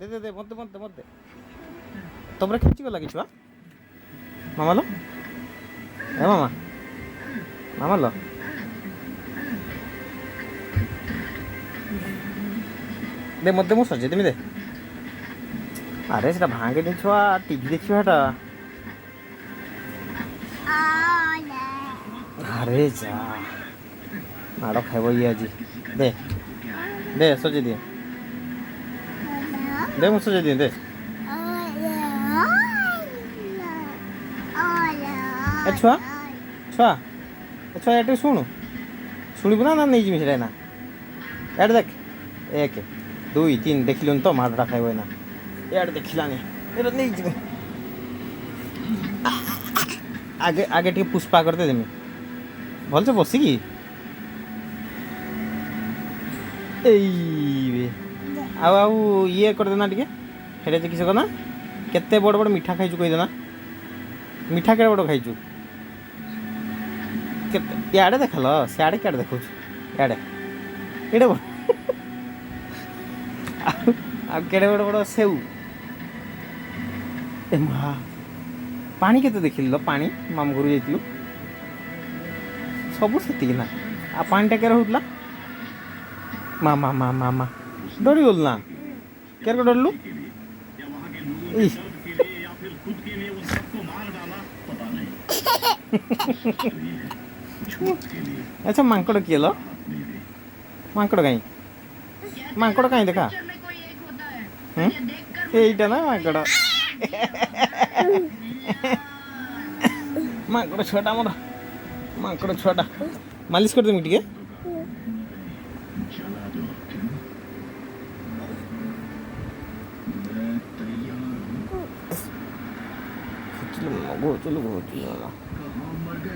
দে দে দে মধ্যে মধ্যে মধ্যে তোমরা খেয়েছি গলা কিছু মামা লো এ মামা মামা লো দে মধ্যে ମୁଁ ସଜେଇ ଦେମି ଦେ ଆରେ ସେଟା ଭାଙ୍ଗିନି ଛୁଆ ଟିଭି ଦେଖିବ ହେଟା ଆରେ ଯା ମାଡ଼ ଖାଇବ ଇଏ ଆଜି ଦେ ଦେ ସଜେଇ ଦିଏ ଦେ ମୁଁ ସଜେଇ ଦିଏ ଦେ ଏ ଛୁଆ ଛୁଆ ଏ ଛୁଆ ଏଠି ଶୁଣୁ ଶୁଣିବୁ ନା ନେଇଯିବି ସେଟା ନା ଏଇଟା ଦେଖ 1 2 3 ଦେଖିଲୁନି ତ ମାଡ଼ଟା ଖାଇବ ନା ଇଆଡ଼େ ଦେଖିଲାନି ଏଇଟା ନେଇଯିବି ଆଗେ ଆଗେ ଟିକେ ପୁଷ୍ପା କରିଦେ ଦେମି ଭଲସେ ବସିକି ଏଇ ଆଉ ଆଉ ଇଏ କରିଦେନା ଟିକେ ହେଲେ ଯେ କିସ କନା କେତେ ବଡ଼ ବଡ଼ ମିଠା ଖାଇଛୁ କହିଦେନା ମିଠା କେଡ଼େ ବଡ଼ ଖାଇଛୁ କେତେ ଇଆଡ଼େ ଦେଖଲ ସିଆଡ଼େ କିଆଡ଼େ ଦେଖାଉଛୁ ଇଆଡ଼େ ଏଇଟା ବଡ଼ ଆଉ କେଡ଼େ ବଡ଼ ବଡ଼ ସେଉ ଏ ମା ପାଣି କେତେ ଦେଖିଲ ପାଣି ମାମୁଁ ଘରୁ ଯାଇଥିଲୁ ସବୁ ସେତିକି ନା ଆଉ ପାଣିଟା କେରେ ହେଉଥିଲା ମା ମା ମା ମା ମା ଡରିଗଲୁ ନା କେରେ ଡରିଲୁ ଆଚ୍ଛା ମାଙ୍କଡ଼ କିଏ ଲ ମାଙ୍କଡ଼ କାହିଁ ମାଙ୍କଡ଼ କାହିଁ ଦେଖା এইটা না মাଙ୍କଡ଼ ମାଙ୍କଡ଼ ଛୁଆଟା ଆମର ମାଙ୍କଡ଼ ଛୁଆଟା ମାଲିସ କରିଦେମି ଟିକେ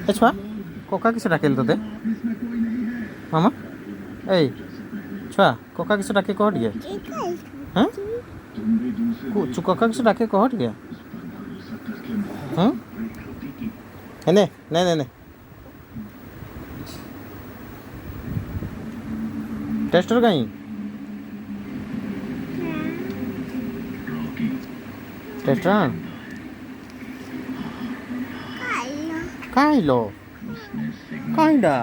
ଏ ଛୁଆ କକା କିସ ଡାକିଲ ତୋତେ ମାମା ଏଇ ଛୁଆ କକା କିସ ଡାକେ କହ ଟିକେ ହଁ କକା କିସ ଡାକେ କହ ଟିକେ ହଁ ନେ ନେ ନେ ନେ टेस्टर कहीं टेस्टर कहीं लो कहीं डा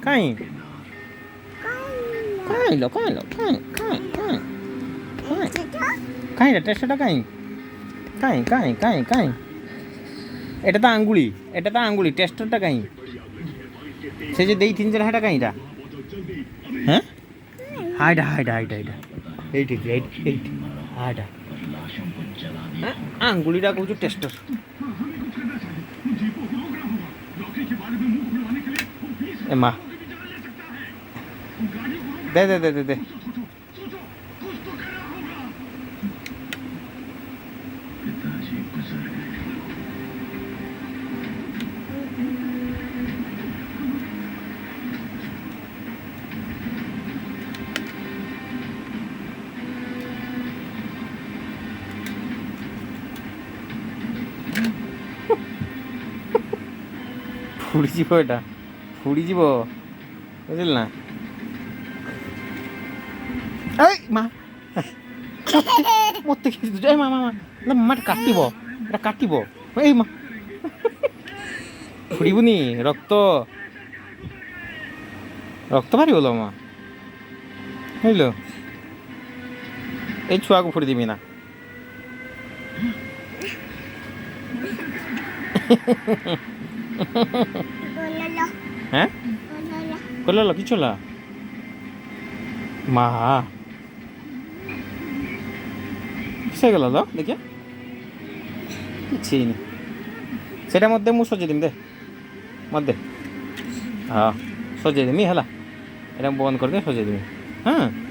कहीं कहीं लो कहीं लो कहीं कहीं कहीं कहीं टेस्टर कहीं कहीं कहीं कहीं कहीं এটা তো আঙ্গুলি এটা তো আঙ্গুলি টেস্টারটা কাই সে যে দেই তিন জন হাটা কাইটা হ্যাঁ হাইডা হাইডা হাইডা হাইডা এইটি এইটি এইটি হাইডা আঙ্গুলিটা কইছো টেস্টার এ মা দে দে দে দে দে ফুড়িଯିବ এটা ফুড়িଯିବ ବୁଝିଲ ନା ଏଇ ମା ମୋତେ ଏ ମା ମା ମା ମାଟା କାଟିବ ଏଟା କାଟିବ ଏଇ ମା ফুড়িবনি রক্ত রক্ত বাହାରିବ ଲୋ ମା ହେଇଲୋ ଏଇ ଛୁଆକୁ ଫୁଡ଼ି ଦେବି ନା হ্যাঁ করলো কিছু না মা কিসে গেল তো দেখে କିଛି ହେଇନି ସେଇଟା ମୋତେ ମୁଁ ସଜେଇ ଦେମି ଦେ ମୋତେ ହଁ ସଜେଇ ଦେମି ହେଲା ଏଇଟା ବନ୍ଦ କରିଦେ ସଜେଇ ଦେମି ହଁ